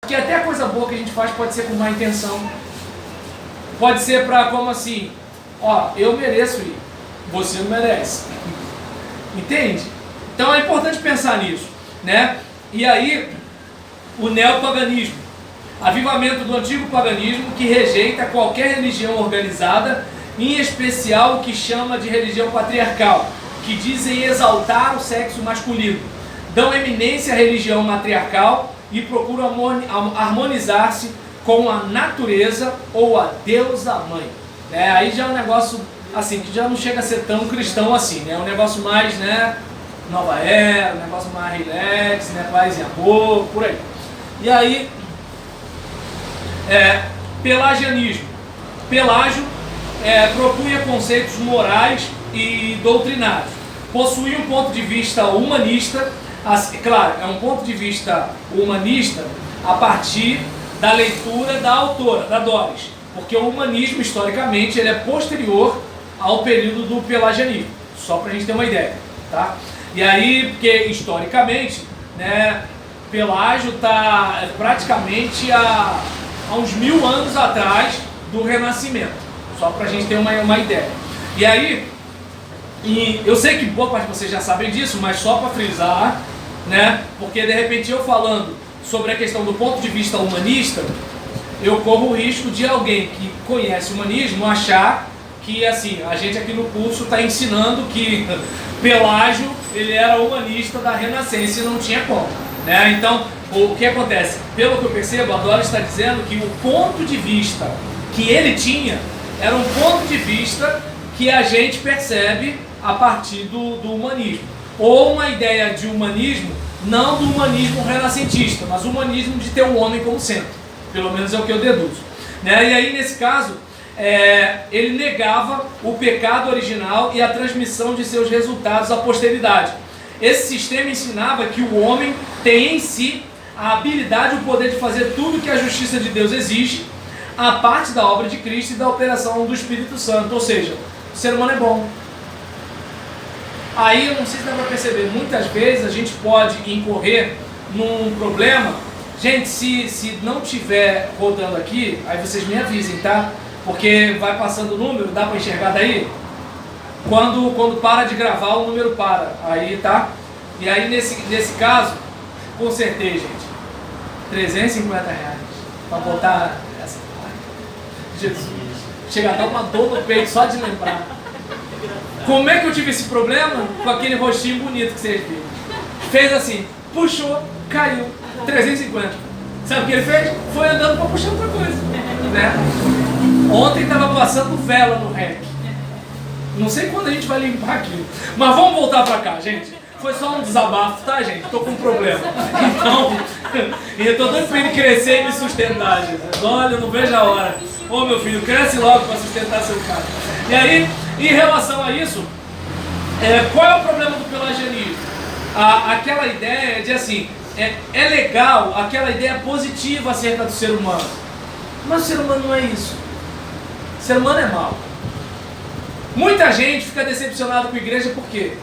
que até a coisa boa que a gente faz pode ser com má intenção. Pode ser para, como assim, ó, eu mereço ir, você não merece. Entende? Então é importante pensar nisso, né? E aí, o neopaganismo, avivamento do antigo paganismo que rejeita qualquer religião organizada, em especial o que chama de religião patriarcal, que dizem exaltar o sexo masculino, dão eminência à religião matriarcal e procuram harmonizar-se com a natureza ou a deusa mãe. Aí já é um negócio assim, que já não chega a ser tão cristão assim, né? É um negócio mais, né, nova era, um negócio mais relax, né, paz e amor, por aí. E aí, pelagianismo. Pelágio propunha conceitos morais e doutrinários. Possuía um ponto de vista humanista, claro, é um ponto de vista humanista a partir da leitura da autora, da Doris, porque o humanismo, historicamente, ele é posterior ao período do pelagianismo, só para a gente ter uma ideia, tá? E aí, porque historicamente, né, Pelágio está praticamente há uns 1000 anos atrás do Renascimento, só para a gente ter uma ideia. E aí, eu sei que boa parte de vocês já sabem disso, mas só para frisar, né, porque de repente eu falando sobre a questão do ponto de vista humanista, eu corro o risco de alguém que conhece o humanismo achar que, assim, a gente aqui no curso está ensinando que Pelágio, ele era humanista da Renascença e não tinha como, né? Então, o que acontece? Pelo que eu percebo, a Dora está dizendo que o ponto de vista que ele tinha era um ponto de vista que a gente percebe a partir do humanismo. Ou uma ideia de humanismo, não do humanismo renascentista, mas o humanismo de ter o homem como centro. Pelo menos é o que eu deduzo, né? E aí, nesse caso, ele negava o pecado original e a transmissão de seus resultados à posteridade. Esse sistema ensinava que o homem tem em si a habilidade e o poder de fazer tudo que a justiça de Deus exige, a parte da obra de Cristo e da operação do Espírito Santo. Ou seja, o ser humano é bom. Aí, eu não sei se dá para perceber, muitas vezes a gente pode incorrer num problema. Gente, se não tiver rodando aqui, aí vocês me avisem, tá? Porque vai passando o número, dá para enxergar daí? Quando para de gravar, o número para. Aí, tá? E aí, nesse caso, consertei, gente. R$350 para botar essa. Jesus. Chega a dar uma dor no peito só de lembrar. Como é que eu tive esse problema? Com aquele rostinho bonito que vocês viram. Fez assim, puxou, caiu. 350. Sabe o que ele fez? Foi andando para puxar outra coisa, né? Ontem estava passando vela no REC. Não sei quando a gente vai limpar aquilo. Mas vamos voltar para cá, gente. Foi só um desabafo, tá, gente? Tô com um problema. Então, eu tô doido para ele crescer e me sustentar, Jesus. Olha, eu não vejo a hora. Ô, meu filho, cresce logo para sustentar seu cara. E aí, em relação a isso, qual é o problema do pelagianismo? Aquela ideia de assim, é legal, aquela ideia positiva acerca do ser humano. Mas o ser humano não é isso. O ser humano é mau. Muita gente fica decepcionada com a igreja por quê?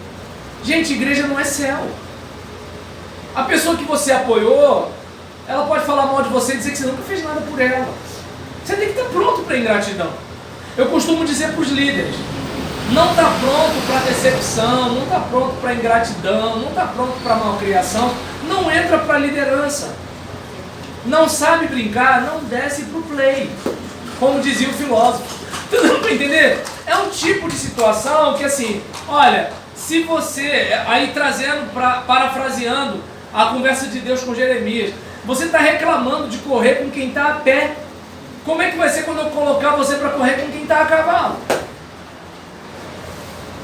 Gente, igreja não é céu. A pessoa que você apoiou, ela pode falar mal de você e dizer que você nunca fez nada por ela. Você tem que estar pronto para a ingratidão. Eu costumo dizer para os líderes, não está pronto para decepção, não está pronto para ingratidão, não está pronto para malcriação, não entra para a liderança. Não sabe brincar, não desce para o play, como dizia o filósofo. Tá dando para entender? É um tipo de situação que, assim, olha, se você, aí trazendo, parafraseando a conversa de Deus com Jeremias, você está reclamando de correr com quem está a pé. Como é que vai ser quando eu colocar você para correr com quem está a cavalo?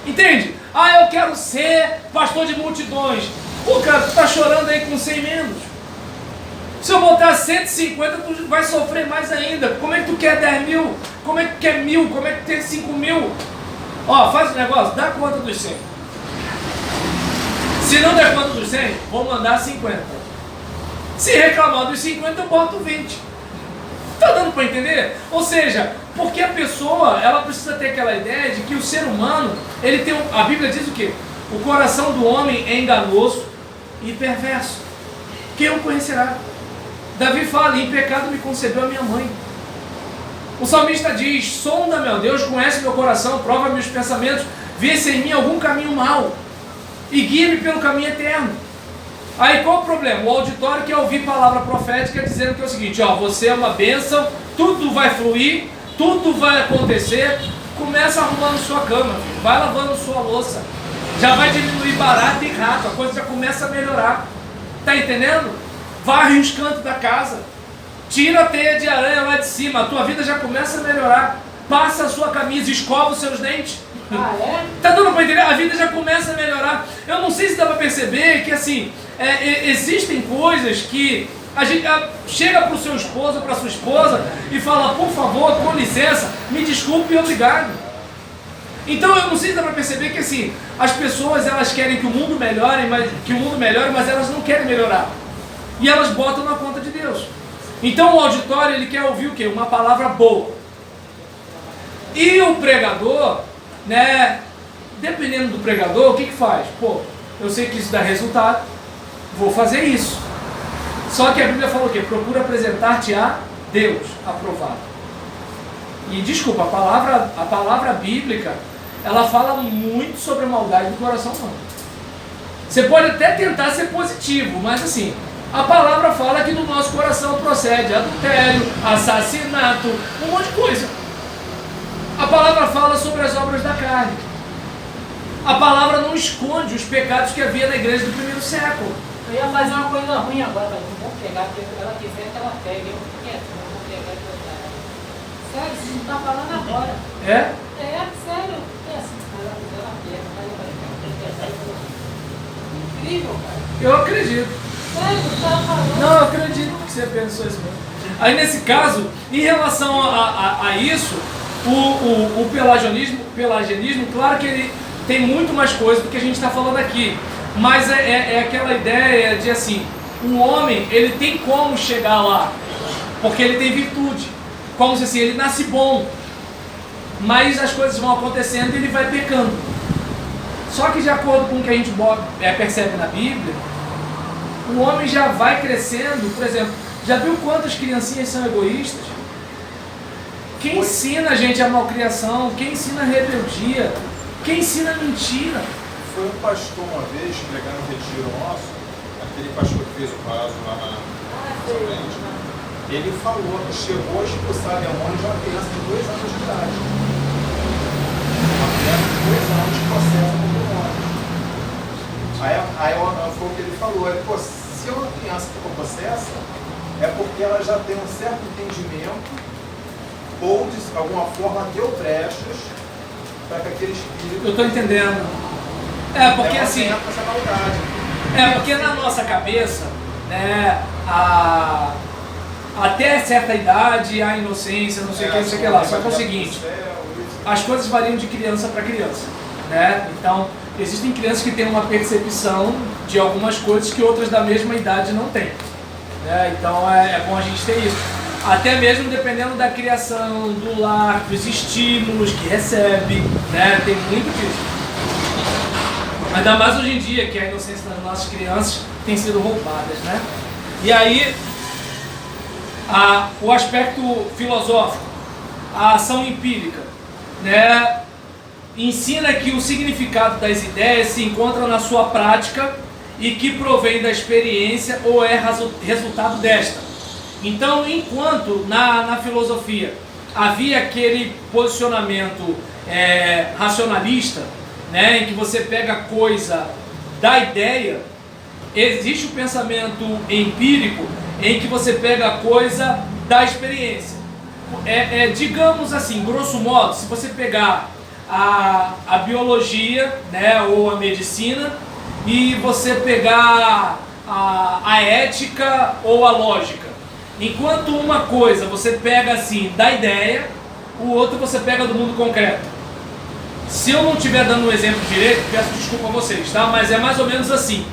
Entende? Eu quero ser pastor de multidões. Pô, cara, tu tá chorando aí com 100 menos. Se eu botar 150, tu vai sofrer mais ainda. Como é que tu quer 10 mil? Como é que tu quer 1000? Como é que tu quer 5 mil? Faz o negócio, dá conta dos 100. Se não der conta dos 100, vou mandar 50. Se reclamar dos 50, eu boto 20. Tá dando para entender? Ou seja, porque a pessoa, ela precisa ter aquela ideia de que o ser humano, ele tem a Bíblia diz o quê? O coração do homem é enganoso e perverso. Quem o conhecerá? Davi fala, em pecado me concebeu a minha mãe. O salmista diz, sonda-me, ó Deus, conhece meu coração, prova meus pensamentos, vê se em mim algum caminho mau e guia-me pelo caminho eterno. Aí qual o problema? O auditório quer ouvir palavra profética dizendo que é o seguinte, ó, você é uma bênção, tudo vai fluir, tudo vai acontecer. Começa arrumando sua cama, filho. Vai lavando sua louça, já vai diminuir barata e rato, a coisa já começa a melhorar. Tá entendendo? Varre os cantos da casa, tira a teia de aranha lá de cima, a tua vida já começa a melhorar. Passa a sua camisa, escova os seus dentes. Ah, é? Tá dando pra entender? A vida já começa a melhorar. Eu não sei se dá pra perceber que assim, existem coisas que a gente chega pro seu esposo, pra sua esposa e fala, por favor, com licença, me desculpe e obrigado. Então eu não sei se dá pra perceber que assim, as pessoas elas querem que o mundo melhore, mas elas não querem melhorar. E elas botam na conta de Deus. Então o auditório ele quer ouvir o quê? Uma palavra boa. E o pregador, né, dependendo do pregador, o que faz? Pô, eu sei que isso dá resultado, vou fazer isso. Só que a Bíblia falou o quê? Procura apresentar-te a Deus aprovado. E desculpa, a palavra bíblica, ela fala muito sobre a maldade do coração humano. Você pode até tentar ser positivo, mas assim, a palavra fala que do nosso coração procede adultério, assassinato, um monte de coisa. A palavra fala sobre as obras da carne. A palavra não esconde os pecados que havia na igreja do primeiro século. Eu ia fazer uma coisa ruim agora, mas não vou pegar, porque ela quiser que ela pegue. Eu não vou pegar e botar. Sério, você não está falando agora. É? É, sério. É assim, ela pega, incrível, cara. Eu acredito. Sério, você estava falando. Não, eu acredito que você pensou isso mesmo. Aí nesse caso, em relação a isso, o pelagianismo, claro que ele tem muito mais coisa do que a gente está falando aqui. Mas é aquela ideia de assim, o homem, ele tem como chegar lá, porque ele tem virtude. Como se assim, ele nasce bom, mas as coisas vão acontecendo e ele vai pecando. Só que de acordo com o que a gente percebe na Bíblia, o homem já vai crescendo. Por exemplo, já viu quantas criancinhas são egoístas? Quem ensina a gente a malcriação? Quem ensina a rebeldia? Quem ensina a mentira? Foi um pastor uma vez, pregando um retiro nosso, aquele pastor que fez o vaso lá na frente, ele falou que chegou a expulsar demônios de uma criança de 2 anos de idade. Uma criança de 2 anos que processa com demônios. Aí foi o que ele falou, pô, se uma criança for possessa, é porque ela já tem um certo entendimento, ou de alguma forma deu brechas para que aquele espírito... Eu estou entendendo. Porque assim... porque na nossa cabeça, né, até certa idade, a inocência, não sei o que, não sei o que lá. Só que é o seguinte, as coisas variam de criança para criança, né? Então, existem crianças que têm uma percepção de algumas coisas que outras da mesma idade não têm, né? Então, é bom a gente ter isso. Até mesmo dependendo da criação, do lar, dos estímulos que recebe, né? Tem muito disso. Ainda mais hoje em dia, que a inocência das nossas crianças tem sido roubadas, né? E aí, o aspecto filosófico, a ação empírica, né? Ensina que o significado das ideias se encontra na sua prática e que provém da experiência ou é resultado desta. Então, enquanto na filosofia havia aquele posicionamento racionalista, né, em que você pega a coisa da ideia, existe o pensamento empírico em que você pega a coisa da experiência. Digamos assim, grosso modo, se você pegar a biologia, né, ou a medicina, e você pegar a ética ou a lógica. Enquanto uma coisa você pega assim da ideia, o outro você pega do mundo concreto. Se eu não estiver dando um exemplo direito, peço desculpa a vocês, tá? Mas é mais ou menos assim.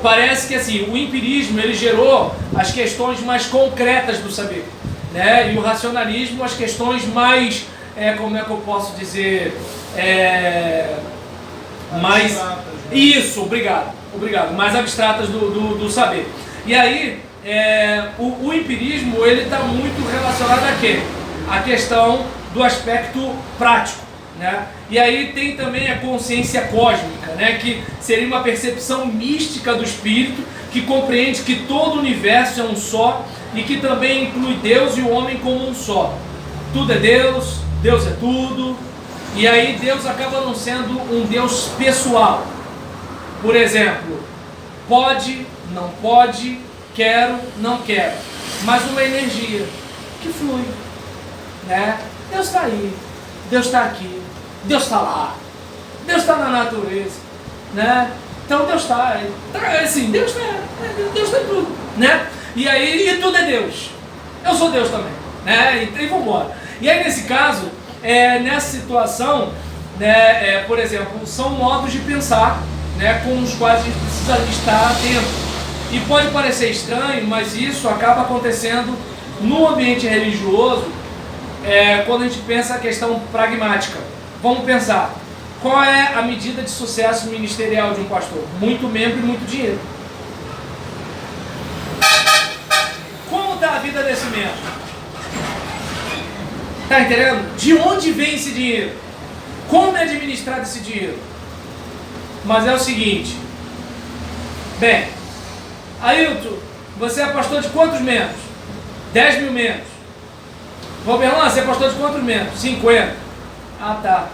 Parece que assim, o empirismo ele gerou as questões mais concretas do saber, né? E o racionalismo as questões mais, como é que eu posso dizer, mais... Isso, obrigado, mais abstratas do saber. E aí, o empirismo ele está muito relacionado a quê? A questão do aspecto prático, né? E aí tem também a consciência cósmica, né? Que seria uma percepção mística do espírito que compreende que todo o universo é um só e que também inclui Deus e o homem como um só. Tudo é Deus, Deus é tudo, e aí Deus acaba não sendo um Deus pessoal. Por exemplo, pode, não pode, quero, não quero, mas uma energia que flui, né? Deus está aí, Deus está aqui, Deus está lá, Deus está na natureza, né? Então Deus está assim, Deus está em tudo, né? E aí, tudo é Deus. Eu sou Deus também, né? E vamos embora. E aí, nesse caso, nessa situação, né, por exemplo, são modos de pensar, né, com os quais a gente precisa estar atento. E pode parecer estranho, mas isso acaba acontecendo no ambiente religioso, quando a gente pensa a questão pragmática. Vamos pensar, qual é a medida de sucesso ministerial de um pastor? Muito membro e muito dinheiro. Como está a vida desse membro? Está entendendo? De onde vem esse dinheiro? Como é administrado esse dinheiro? Mas é o seguinte, bem, Ailton, você é pastor de quantos membros? 10 mil membros. Roberlan, você é pastor de quantos membros? 50. Ah, tá.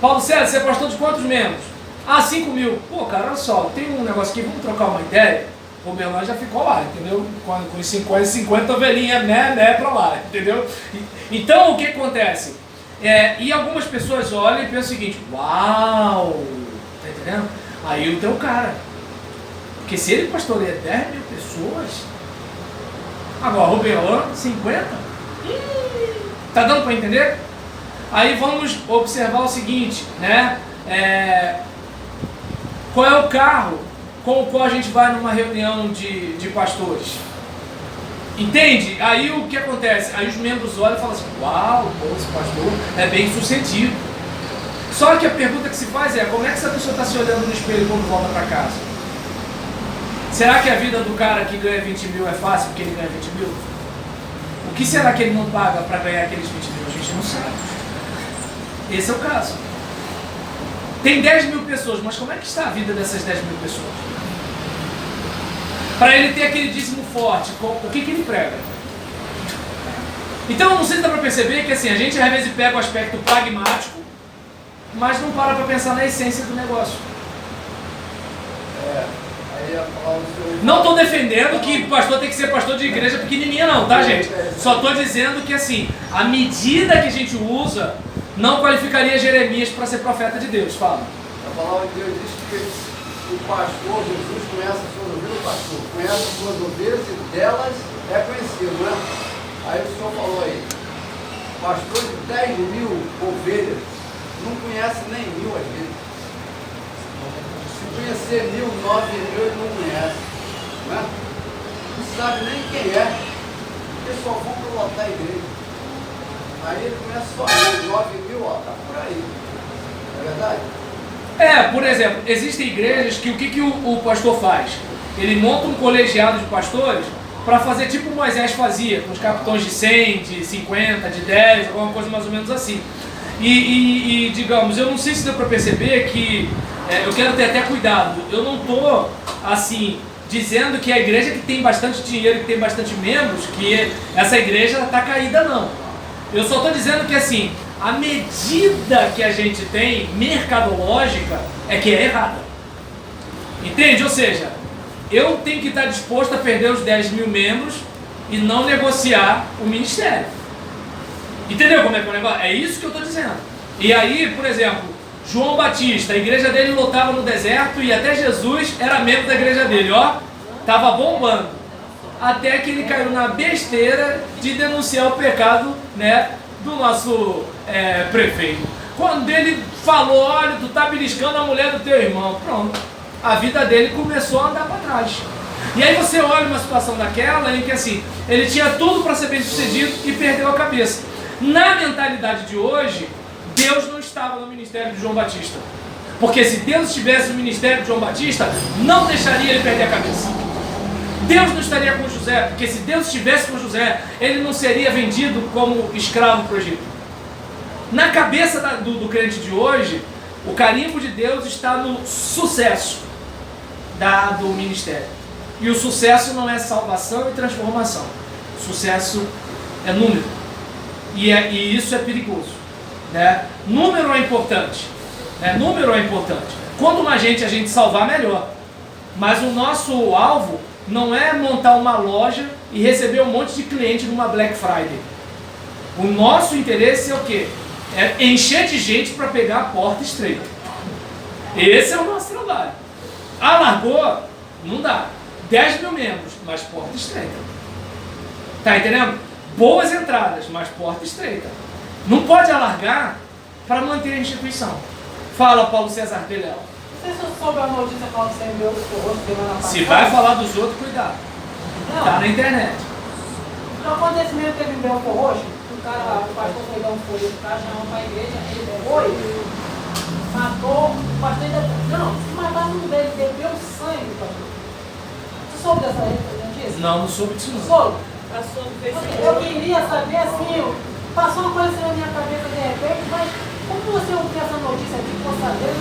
Paulo César, você é pastor de quantos membros? Ah, 5 mil. Pô, cara, olha só, tem um negócio aqui, vamos trocar uma ideia? O Roberlan já ficou lá, entendeu? Com os 50 ovelhinhas, né, pra lá, entendeu? Então, o que acontece? E algumas pessoas olham e pensam o seguinte, uau, tá entendendo? Aí o teu cara. Porque se ele pastoreia 10 mil pessoas, agora Roberlan, 50? Tá dando para entender? Aí vamos observar o seguinte, né? Qual é o carro com o qual a gente vai numa reunião de pastores? Entende? Aí o que acontece? Aí os membros olham e falam assim, uau, pô, esse pastor é bem sucedido. Só que a pergunta que se faz como é que essa pessoa está se olhando no espelho quando volta para casa? Será que a vida do cara que ganha 20 mil é fácil porque ele ganha 20 mil? O que será que ele não paga para ganhar aqueles 20 mil? A gente não sabe. Esse é o caso. Tem 10 mil pessoas, mas como é que está a vida dessas 10 mil pessoas? Para ele ter aquele dízimo forte, o que ele prega? Então, não sei se dá para perceber que assim, a gente às vezes pega o aspecto pragmático, mas não para pensar na essência do negócio. Não estou defendendo que pastor tem que ser pastor de igreja pequenininha não, tá, gente? Só estou dizendo que assim, a medida que a gente usa não qualificaria Jeremias para ser profeta de Deus. Fala. A palavra de Deus diz que o pastor, Jesus conhece as suas ovelhas, o pastor conhece as suas ovelhas e delas é conhecido, né? Aí o senhor falou aí, pastor de 10 mil ovelhas não conhece nem 1000 às vezes. Se conhecer 1000, 9 mil, ele não conhece, né? Não sabe nem quem é, porque só vão para lotar a igreja. Aí ele começa só 9 mil, ó, tá por aí, não é verdade? Por exemplo, existem igrejas que o que o pastor faz? Ele monta um colegiado de pastores para fazer tipo Moisés fazia, com os capitões de 100, de 50, de 10, alguma coisa mais ou menos assim. E digamos, eu não sei se deu para perceber que eu quero ter até cuidado. Eu não estou assim dizendo que a igreja que tem bastante dinheiro, que tem bastante membros, que essa igreja está caída, não. Eu só estou dizendo que assim, a medida que a gente tem mercadológica é que é errada. Entende? Ou seja, eu tenho que estar disposto a perder os 10 mil membros e não negociar o ministério. Entendeu como é que é o negócio? É isso que eu estou dizendo. E aí, por exemplo, João Batista, a igreja dele lotava no deserto e até Jesus era membro da igreja dele, ó. Tava bombando. Até que ele caiu na besteira de denunciar o pecado, né, do nosso prefeito. Quando ele falou, olha, tu tá beliscando a mulher do teu irmão. Pronto. A vida dele começou a andar para trás. E aí você olha uma situação daquela em que assim, ele tinha tudo para ser bem sucedido e perdeu a cabeça. Na mentalidade de hoje, Deus não estava no ministério de João Batista. Porque se Deus estivesse no ministério de João Batista, não deixaria ele perder a cabeça. Deus não estaria com José, porque se Deus estivesse com José, ele não seria vendido como escravo para o Egito. Na cabeça do crente de hoje, o carimbo de Deus está no sucesso do ministério. E o sucesso não é salvação e transformação. O sucesso é número. E isso é perigoso. Né? Número é importante. Né? Número é importante. Quanto mais gente a gente salvar, melhor. Mas o nosso alvo não é montar uma loja e receber um monte de cliente numa Black Friday. O nosso interesse é o quê? É encher de gente para pegar a porta estreita. Esse é o nosso trabalho. Alargou, não dá. 10 mil membros, mas porta estreita. Tá entendendo? Boas entradas, mas porta estreita. Não pode alargar para manter a instituição. Fala, Paulo César Beléu. Você só soube a notícia falando que você enviou o rosto semana passada? Se vai falar dos outros, cuidado. Não. Tá na internet. No acontecimento teve em Belfor Roxo, o pastor foi dar um folheto do cara, chamou para a igreja, ele foi, matou, o pastor ainda. Não, se matar um dele, bebeu sangue do pastor. Você soube dessa notícia? Não soube disso não. Soube? Passou no Facebook. Eu queria saber assim, passou uma coisa assim na minha cabeça de repente, mas como você ouviu essa notícia aqui, ficou sabendo?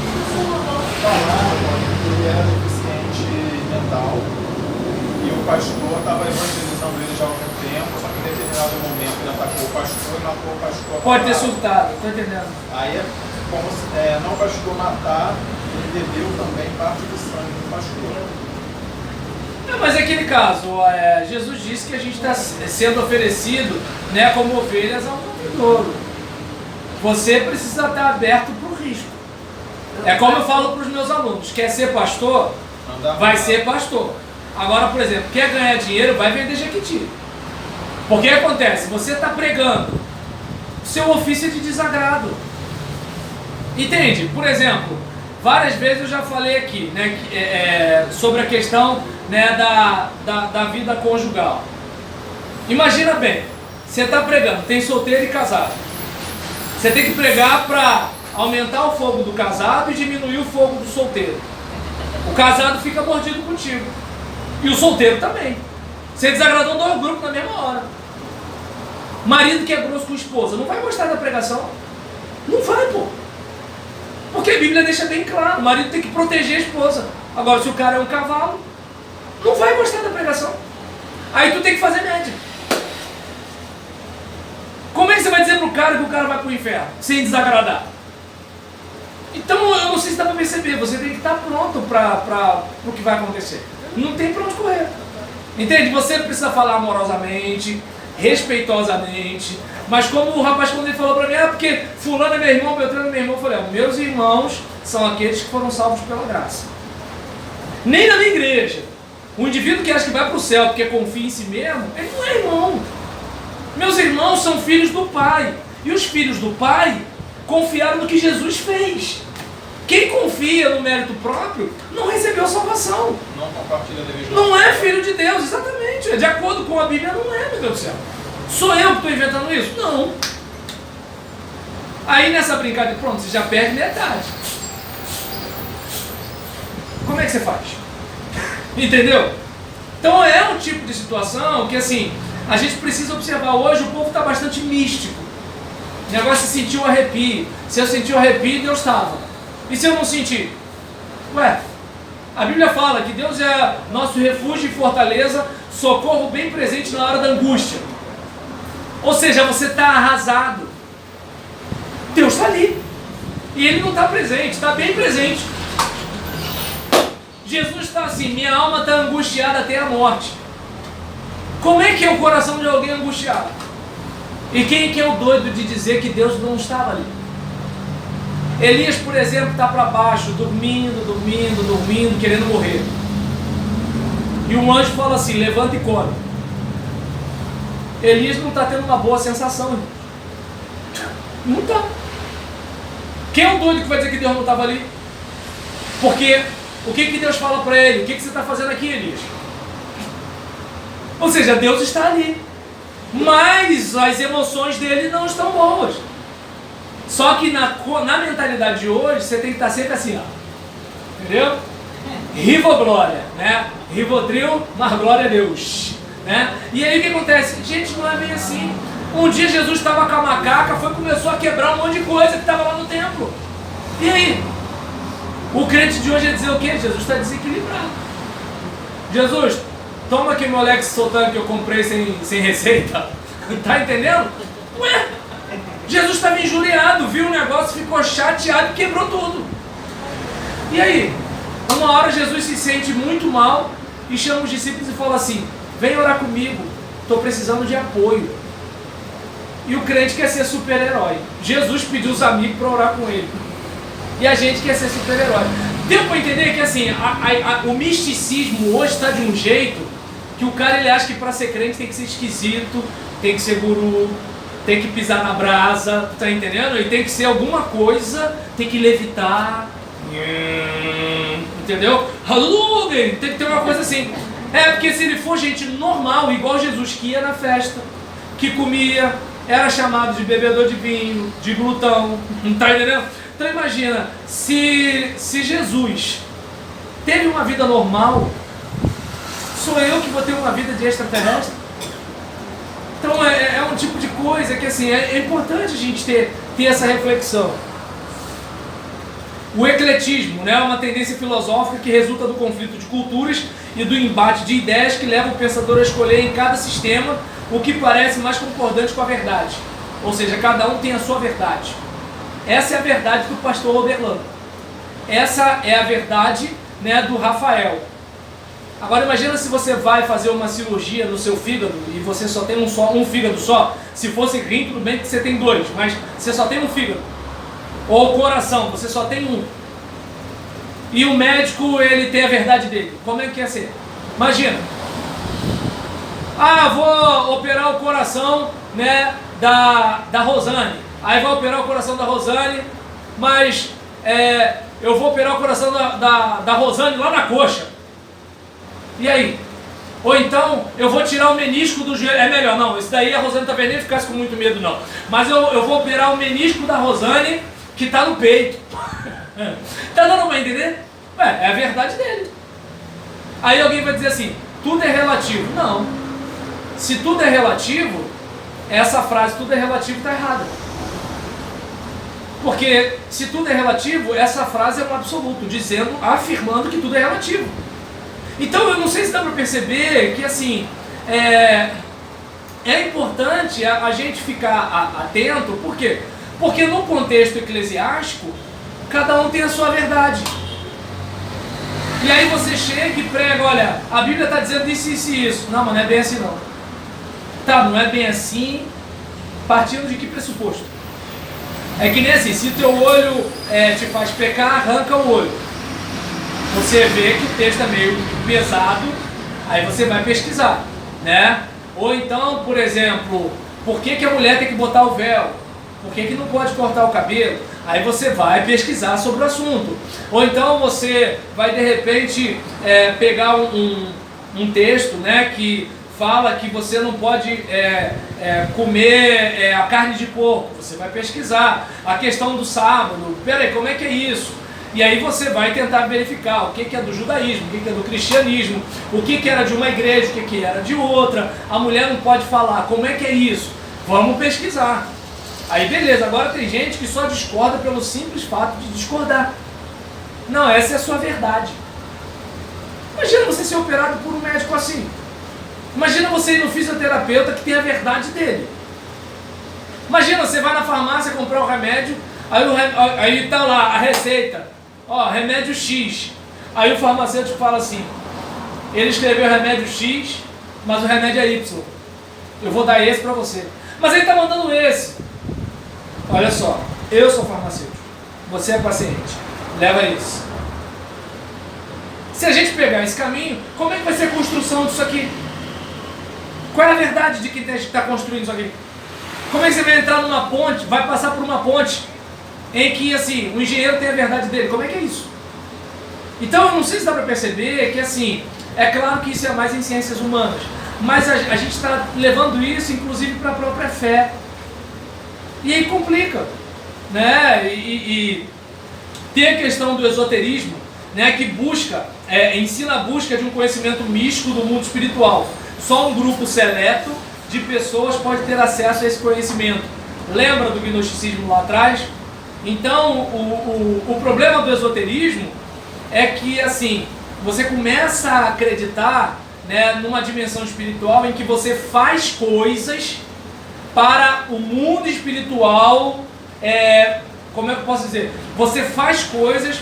Isso não. Falaram que ele era deficiente mental e o pastor estava evangelizando ele já há algum tempo, só que em determinado momento ele atacou o pastor e matou o pastor. Pode ter surtado, tô entendendo. Aí é como se não o pastor matar, ele bebeu também parte do sangue do pastor. Mas é aquele caso, Jesus disse que a gente está sendo oferecido, né, como ovelhas ao matadouro. Você precisa estar aberto para o risco. É como eu falo para os meus alunos: quer ser pastor? Vai ser pastor. Agora, por exemplo, quer ganhar dinheiro? Vai vender Jequiti. Porque o que acontece? Você está pregando, seu ofício é de desagrado. Entende? Por exemplo, várias vezes eu já falei aqui, né, sobre a questão, né, da vida conjugal. Imagina bem, você está pregando, tem solteiro e casado. Você tem que pregar para aumentar o fogo do casado e diminuir o fogo do solteiro. O casado fica mordido contigo. E o solteiro também. Você desagradou dois grupos na mesma hora. Marido que é grosso com a esposa, não vai gostar da pregação? Não vai, pô. Porque a Bíblia deixa bem claro, o marido tem que proteger a esposa. Agora, se o cara é um cavalo, não vai gostar da pregação. Aí tu tem que fazer média. Como é que você vai dizer pro cara que o cara vai pro inferno, sem desagradar? Então, eu não sei se dá para perceber, você tem que estar pronto para o que vai acontecer. Não tem para onde correr. Entende? Você precisa falar amorosamente, respeitosamente. Mas como o rapaz, quando ele falou para mim, porque fulano é meu irmão, Beltrano é meu irmão, eu falei, meus irmãos são aqueles que foram salvos pela graça. Nem na minha igreja. O indivíduo que acha que vai para o céu porque confia em si mesmo, ele não é irmão. Meus irmãos são filhos do Pai. E os filhos do Pai confiaram no que Jesus fez. Quem confia no mérito próprio não recebeu salvação. Não compartilha a dever. Não é filho de Deus, exatamente. De acordo com a Bíblia, não é, meu Deus do céu. Sou eu que estou inventando isso? Não. Aí nessa brincadeira, pronto, você já perde metade. Como é que você faz? Entendeu? Então é um tipo de situação que assim, a gente precisa observar. Hoje o povo está bastante místico. O negócio é sentir o arrepio. Se eu sentir o arrepio, Deus estava. E se eu não sentir? Ué, a Bíblia fala que Deus é nosso refúgio e fortaleza, socorro bem presente na hora da angústia. Ou seja, você está arrasado. Deus está ali. E Ele não está presente, está bem presente. Jesus está assim, minha alma está angustiada até a morte. Como é que é o coração de alguém angustiado? E quem que é o doido de dizer que Deus não estava ali? Elias, por exemplo, está para baixo, dormindo, querendo morrer. E um anjo fala assim, levanta e come. Elias não está tendo uma boa sensação. Irmão. Não está. Quem é o doido que vai dizer que Deus não estava ali? Porque o que Deus fala para ele? O que você está fazendo aqui, Elias? Ou seja, Deus está ali. Mas as emoções dele não estão boas. Só que na mentalidade de hoje, você tem que estar sempre assim, ó. Entendeu? Rivoglória, né? Rivotril, mas glória a Deus, né? E aí o que acontece? Gente, não é bem assim. Um dia Jesus estava com a macaca, começou a quebrar um monte de coisa que estava lá no templo. E aí? O crente de hoje ia dizer o quê? Jesus está desequilibrado. Jesus, toma aqui meu Alex Soltano que eu comprei sem receita. Tá entendendo? Ué, Jesus estava injuriado, viu o negócio, ficou chateado e quebrou tudo. E aí? Uma hora Jesus se sente muito mal e chama os discípulos e fala assim: vem orar comigo, estou precisando de apoio. E o crente quer ser super-herói. Jesus pediu os amigos para orar com ele. E a gente quer ser super-herói. Deu para entender que assim, o misticismo hoje está de um jeito que o cara ele acha que para ser crente tem que ser esquisito, tem que ser guru, tem que pisar na brasa, tá entendendo? Ele tem que ser alguma coisa, tem que levitar, entendeu? Tem que ter uma coisa assim. É, porque se ele for gente normal, igual Jesus, que ia na festa, que comia, era chamado de bebedor de vinho, de glutão, tá entendendo? Então imagina, se Jesus teve uma vida normal, sou eu que vou ter uma vida de extraterrestre? Então é um tipo de coisa que assim, é importante a gente ter essa reflexão. O ecletismo, né, é uma tendência filosófica que resulta do conflito de culturas e do embate de ideias que leva o pensador a escolher em cada sistema o que parece mais concordante com a verdade. Ou seja, cada um tem a sua verdade. Essa é a verdade do pastor Roberlano. Essa é a verdade, né, do Rafael. Agora imagina se você vai fazer uma cirurgia no seu fígado e você só tem um fígado só. Se fosse rim, tudo bem que você tem dois, mas você só tem um fígado. Ou coração, você só tem um. E o médico, ele tem a verdade dele. Como é que ia ser? Imagina. Ah, vou operar o coração, né, da Rosane. Aí vai operar o coração da Rosane, mas eu vou operar o coração da Rosane lá na coxa. E aí? Ou então, eu vou tirar o menisco do joelho. É melhor, não. Isso daí a Rosane tá vendo, nem ficasse com muito medo, não. Mas eu vou operar o menisco da Rosane, que tá no peito. Tá dando pra entender? É a verdade dele. Aí alguém vai dizer assim, tudo é relativo. Não. Se tudo é relativo, essa frase, tudo é relativo, tá errada. Porque se tudo é relativo, essa frase é um absoluto, afirmando que tudo é relativo. Então eu não sei se dá para perceber que assim, é importante a gente ficar atento. Por quê? Porque no contexto eclesiástico, cada um tem a sua verdade. E aí você chega e prega, olha, a Bíblia está dizendo isso, isso e isso. Não, mas não é bem assim não. Tá, não é bem assim, partindo de que pressuposto? É que nem assim, se teu olho te faz pecar, arranca o olho. Você vê que o texto é meio pesado, aí você vai pesquisar, né? Ou então, por exemplo, por que a mulher tem que botar o véu? Por que não pode cortar o cabelo? Aí você vai pesquisar sobre o assunto. Ou então você vai de repente pegar um texto, né, que fala que você não pode comer a carne de porco. Você vai pesquisar a questão do sábado. Peraí, como é que é isso? E aí você vai tentar verificar o que é do judaísmo, o que é do cristianismo, o que era de uma igreja, o que era de outra. A mulher não pode falar, como é que é isso? Vamos pesquisar. Aí beleza, agora tem gente que só discorda pelo simples fato de discordar. Não, essa é a sua verdade. Imagina você ser operado por um médico assim. Imagina você ir no fisioterapeuta que tem a verdade dele. Imagina, você vai na farmácia comprar o remédio, aí tá lá a receita, ó, remédio X. Aí o farmacêutico fala assim, ele escreveu o remédio X, mas o remédio é Y. Eu vou dar esse pra você. Mas ele tá mandando esse. Olha só, eu sou farmacêutico, você é paciente, leva isso. Se a gente pegar esse caminho, como é que vai ser a construção disso aqui? Qual é a verdade de quem está construindo isso aqui? Como é que você vai entrar numa ponte, vai passar por uma ponte em que assim, o engenheiro tem a verdade dele? Como é que é isso? Então eu não sei se dá para perceber que assim, é claro que isso é mais em ciências humanas, mas a gente está levando isso inclusive para a própria fé. E aí complica, né? E tem a questão do esoterismo, né, que busca ensina a busca de um conhecimento místico do mundo espiritual. Só um grupo seleto de pessoas pode ter acesso a esse conhecimento. Lembra do gnosticismo lá atrás? Então, o problema do esoterismo é que, assim, você começa a acreditar, né, numa dimensão espiritual em que você faz coisas para o mundo espiritual, como é que eu posso dizer? Você faz coisas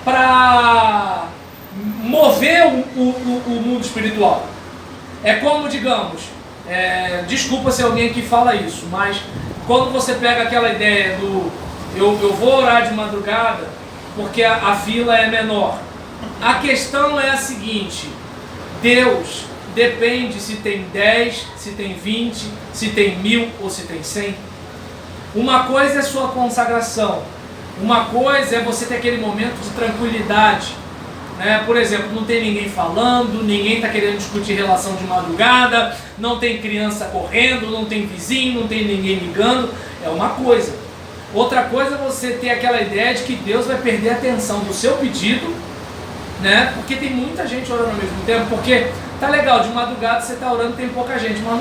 para mover o mundo espiritual. É como, digamos, desculpa se alguém aqui fala isso, mas quando você pega aquela ideia do eu vou orar de madrugada porque a fila é menor. A questão é a seguinte: Deus depende se tem 10, se tem 20, se tem 1000 ou se tem 100. Uma coisa é sua consagração, uma coisa é você ter aquele momento de tranquilidade, né? Por exemplo, não tem ninguém falando, ninguém está querendo discutir relação de madrugada, não tem criança correndo, não tem vizinho, não tem ninguém ligando, é uma coisa. Outra coisa é você ter aquela ideia de que Deus vai perder a atenção do seu pedido, né? Porque tem muita gente orando ao mesmo tempo, porque tá legal, de madrugada você está orando, tem pouca gente, mas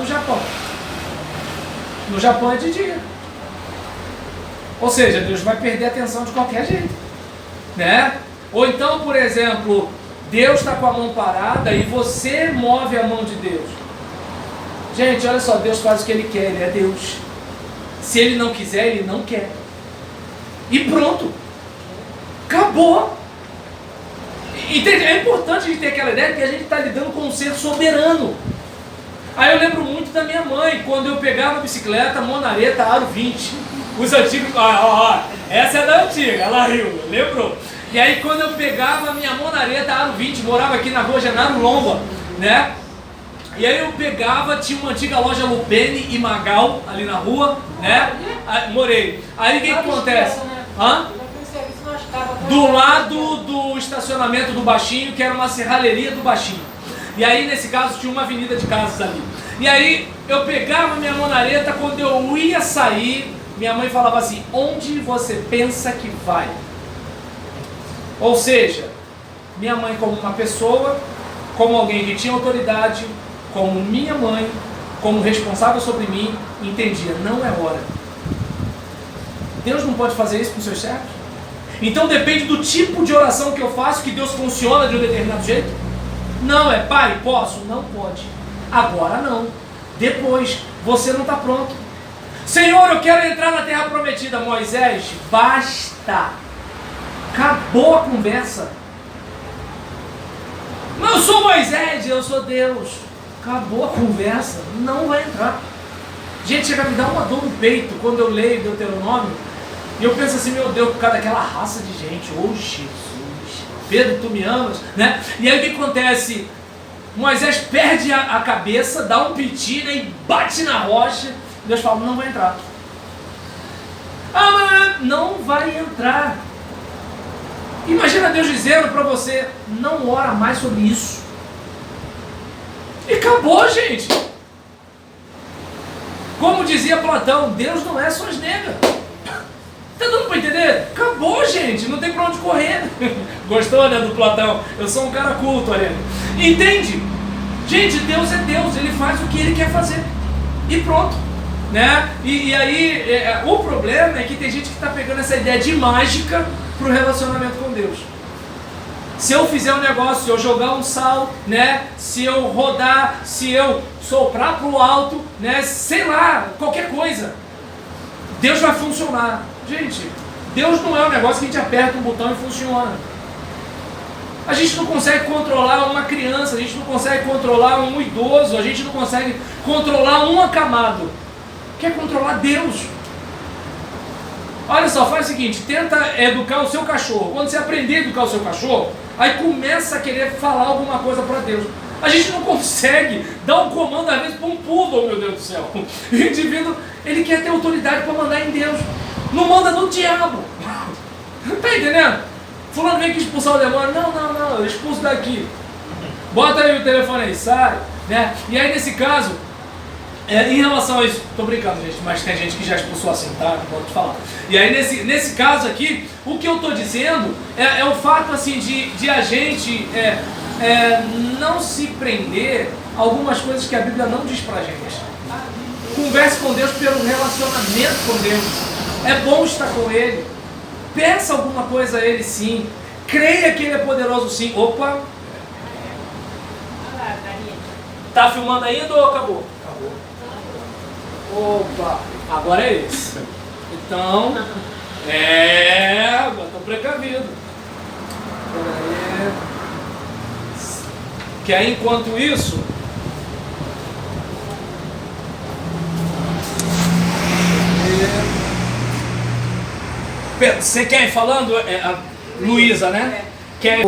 no Japão é de dia. Ou seja, Deus vai perder a atenção de qualquer jeito, né? Ou então, por exemplo, Deus está com a mão parada e você move a mão de Deus. Gente, olha só, Deus faz o que Ele quer, Ele é Deus. Se Ele não quiser, Ele não quer. E pronto. Acabou. Entende? É importante a gente ter aquela ideia que a gente está lidando com um ser soberano. Aí eu lembro muito da minha mãe, quando eu pegava a bicicleta, monareta, aro 20. Os antigos... essa é da antiga, ela riu, lembrou? E aí quando eu pegava a minha monareta, aro 20, morava aqui na rua Genaro Lomba, né? E aí eu pegava, tinha uma antiga loja Lupene e Magal ali na rua, né? Morei. Aí o que acontece? Hã? Do lado do estacionamento do Baixinho, que era uma serralheria do Baixinho. E aí nesse caso tinha uma avenida de casas ali. E aí eu pegava minha monareta, quando eu ia sair, minha mãe falava assim: onde você pensa que vai? Ou seja, minha mãe como uma pessoa, como alguém que tinha autoridade, como minha mãe, como responsável sobre mim, entendia, não é hora. Deus não pode fazer isso com seus servos? Então depende do tipo de oração que eu faço que Deus funciona de um determinado jeito? Não, pai, posso? Não pode. Agora não. Depois, você não está pronto. Senhor, eu quero entrar na terra prometida. Moisés, basta. Acabou a conversa. Não, eu sou Moisés, eu sou Deus. Acabou a conversa, não vai entrar. Gente, chega a me dar uma dor no peito quando eu leio Deuteronômio e eu penso assim: meu Deus, por causa daquela raça de gente, oh Jesus, Pedro, tu me amas, né? E aí o que acontece? Moisés perde a cabeça, dá um piti, né, e bate na rocha. Deus fala: não vai entrar. Mas não vai entrar. Imagina Deus dizendo para você: não ora mais sobre isso. E acabou, gente. Como dizia Platão, Deus não é Schwarzenegger. Tá dando para entender? Acabou, gente. Não tem para onde correr. Gostou, né, do Platão? Eu sou um cara culto, Ariane. Entende? Gente, Deus é Deus. Ele faz o que Ele quer fazer. E pronto. Né? E aí, o problema é que tem gente que está pegando essa ideia de mágica para o relacionamento com Deus. Se eu fizer um negócio, se eu jogar um sal, né? Se eu rodar, se eu soprar para o alto, né? Sei lá, qualquer coisa, Deus vai funcionar. Gente, Deus não é um negócio que a gente aperta um botão e funciona. A gente não consegue controlar uma criança, a gente não consegue controlar um idoso, a gente não consegue controlar um acamado. Quer controlar Deus? Olha só, faz o seguinte, tenta educar o seu cachorro. Quando você aprender a educar o seu cachorro, aí começa a querer falar alguma coisa para Deus. A gente não consegue dar um comando às vezes para um poodle, meu Deus do céu. O indivíduo, ele quer ter autoridade para mandar em Deus. Não manda no diabo. Tá entendendo? Fulano vem aqui expulsar o demônio. Não, eu expulso daqui. Bota aí o telefone aí, sai. Né? E aí nesse caso, Em relação a isso, tô brincando, gente, mas tem gente que já expulsou assim, tá? Não posso te falar. E aí, nesse caso aqui, o que eu tô dizendo é o fato, assim, de a gente não se prender a algumas coisas que a Bíblia não diz pra gente. Converse com Deus pelo relacionamento com Deus. É bom estar com Ele. Peça alguma coisa a Ele, sim. Creia que Ele é poderoso, sim. Opa! Tá filmando ainda ou acabou? Opa, agora é esse. Então, agora tô precavido. Que aí, enquanto isso, você quer ir falando? A Luísa, né? Quer